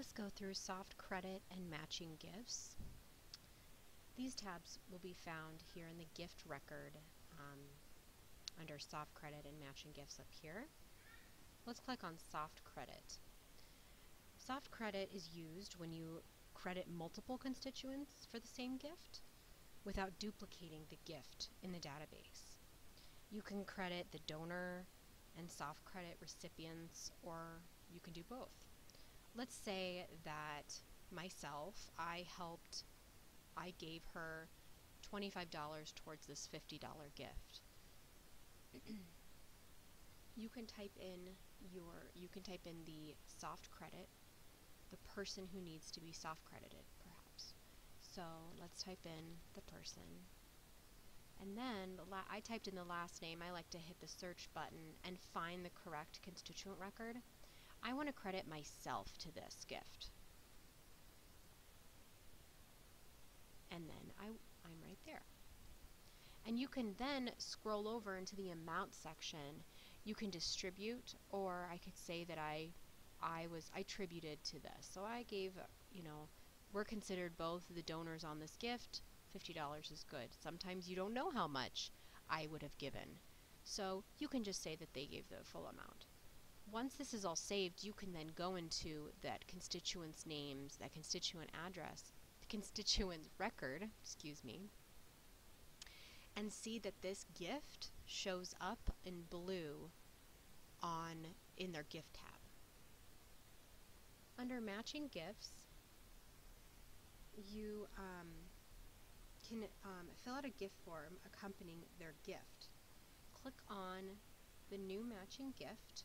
Let's go through soft credit and matching gifts. These tabs will be found here in the gift record under soft credit and matching gifts up here. Let's click on soft credit. Soft credit is used when you credit multiple constituents for the same gift without duplicating the gift in the database. You can credit the donor and soft credit recipients, or you can do both. Let's say that myself, I gave her $25 towards this $50 gift. You can type in the soft credit, the person who needs to be soft credited, perhaps. So let's type in the person. And then I typed in the last name. I like to hit the search button and find the correct constituent record. I want to credit myself to this gift. And then I'm right there. And you can then scroll over into the amount section. You can distribute, or I could say that I tributed to this. So I gave, we're considered both the donors on this gift. $50 is good. Sometimes you don't know how much I would have given. So you can just say that they gave the full amount. Once this is all saved, you can then go into that constituent's names, that constituent address, the constituent record, and see that this gift shows up in blue in their gift tab. Under matching gifts, you can fill out a gift form accompanying their gift. Click on the new matching gift,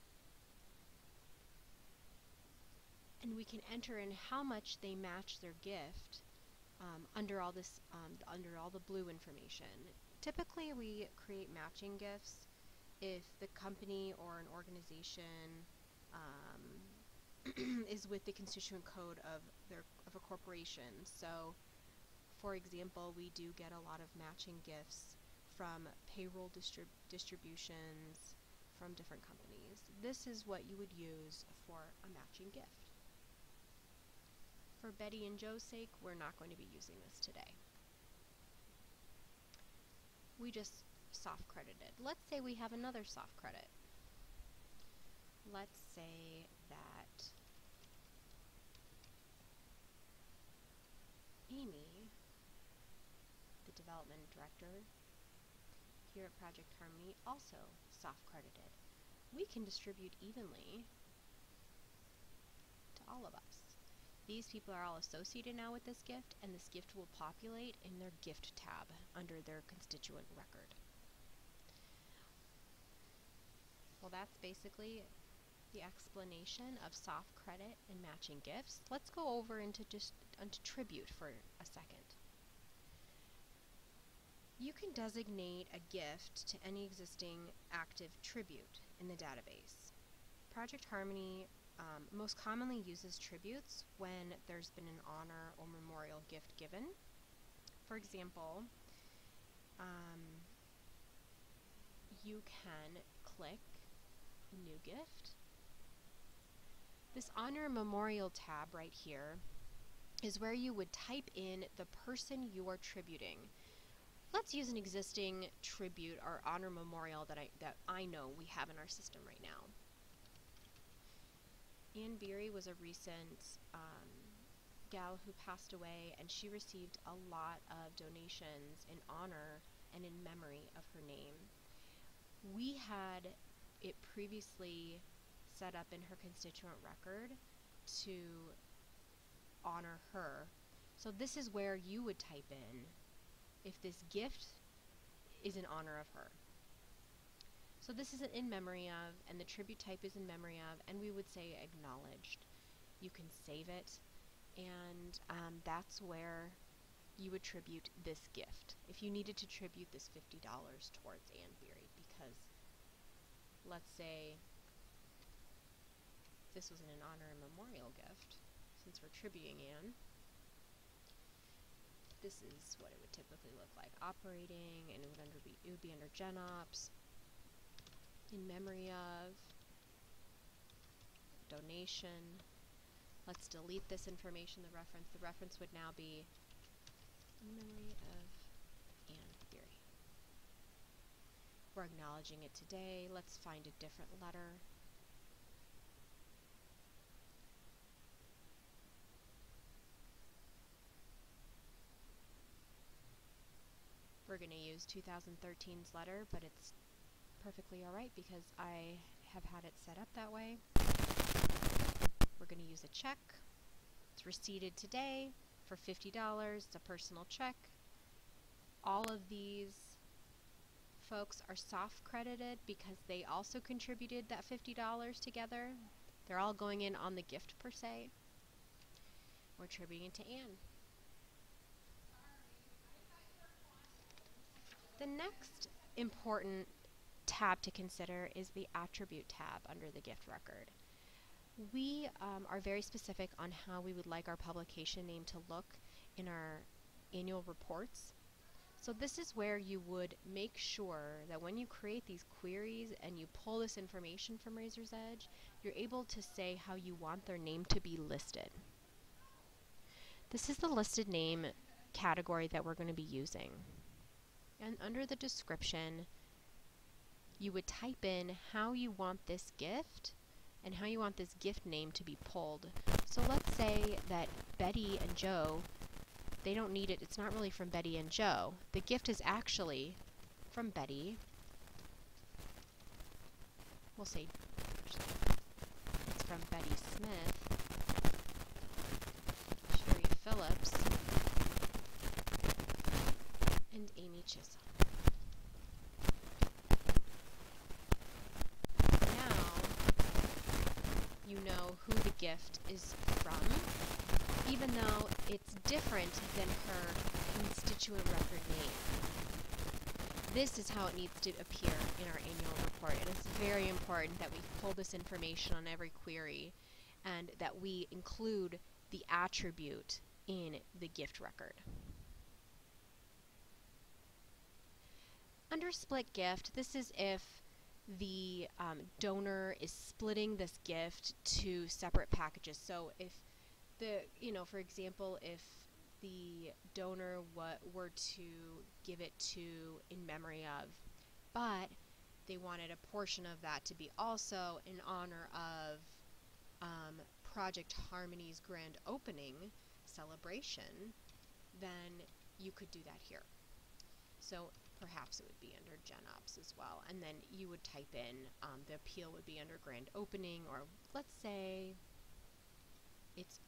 and we can enter in how much they match their gift under all the blue information. Typically, we create matching gifts if the company or an organization is with the constituent code of a corporation. So, for example, we do get a lot of matching gifts from payroll distributions from different companies. This is what you would use for a matching gift. For Betty and Joe's sake, we're not going to be using this today. We just soft credited. Let's say we have another soft credit. Let's say that Amy, the development director here at Project Harmony, also soft credited. We can distribute evenly to all of us. These people are all associated now with this gift, and this gift will populate in their gift tab under their constituent record. Well, that's basically the explanation of soft credit and matching gifts. Let's go over into tribute for a second. You can designate a gift to any existing active tribute in the database. Project Harmony most commonly uses tributes when there's been an honor or memorial gift given. For example, you can click New Gift. This Honor Memorial tab right here is where you would type in the person you are tributing. Let's use an existing tribute or honor memorial that I know we have in our system right now. Ann Beery was a recent gal who passed away, and she received a lot of donations in honor and in memory of her name. We had it previously set up in her constituent record to honor her. So this is where you would type in if this gift is in honor of her. So this is an in memory of, and the tribute type is in memory of, and we would say acknowledged. You can save it, and that's where you would tribute this gift. If you needed to tribute this $50 towards Ann Beery, because let's say this was an honor and memorial gift, since we're tributing Ann, this is what it would typically look like. Operating, and it would be under GenOps. In memory of, donation, Let's delete this information, the reference. The reference would now be in memory of Anne Geary. We're acknowledging it today. Let's find a different letter. We're going to use 2013's letter, but it's perfectly alright because I have had it set up that way. We're going to use a check. It's receipted today for $50. It's a personal check. All of these folks are soft credited because they also contributed that $50 together. They're all going in on the gift per se. We're attributing it to Anne. The next important tab to consider is the attribute tab under the gift record. We are very specific on how we would like our publication name to look in our annual reports. So this is where you would make sure that when you create these queries and you pull this information from Raiser's Edge, you're able to say how you want their name to be listed. This is the listed name category that we're going to be using. And under the description, you would type in how you want this gift and how you want this gift name to be pulled. So let's say that Betty and Joe, they don't need it. It's not really from Betty and Joe. The gift is actually from Betty. We'll say it's from Betty Smith, Sherry Phillips, and Amy Chisholm. Now you know who the gift is from, even though it's different than her constituent record name. This is how it needs to appear in our annual report, and it's very important that we pull this information on every query and that we include the attribute in the gift record. Under split gift, this is if the donor is splitting this gift to separate packages. So if for example, if the donor were to give it to in memory of, but they wanted a portion of that to be also in honor of Project Harmony's grand opening celebration, then you could do that here. So perhaps it would be under Gen Ops as well, and then you would type in the appeal would be under grand opening, or let's say it's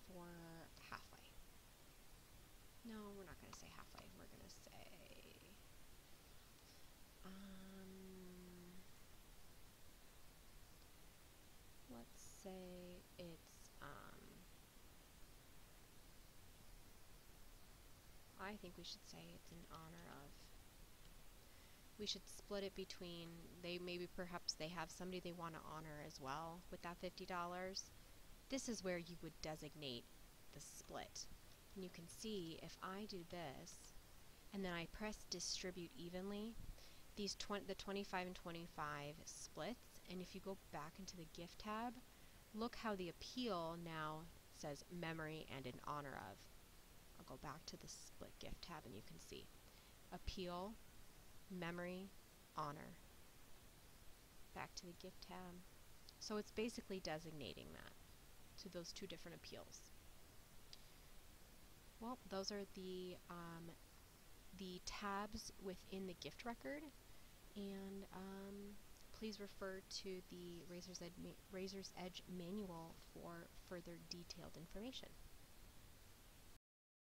for halfway. No, we're not going to say halfway. We're going to say let's say it's I think we should say it's in honor of. We should split it between, perhaps they have somebody they want to honor as well with that $50. This is where you would designate the split. And you can see if I do this and then I press distribute evenly, the 25 and 25 splits, and if you go back into the gift tab, look how the appeal now says memory and in honor of. I'll go back to the split gift tab and you can see appeal, memory, honor. Back to the gift tab. So it's basically designating that to those two different appeals. Well, those are the tabs within the gift record, and please refer to the Raiser's Edge manual for further detailed information.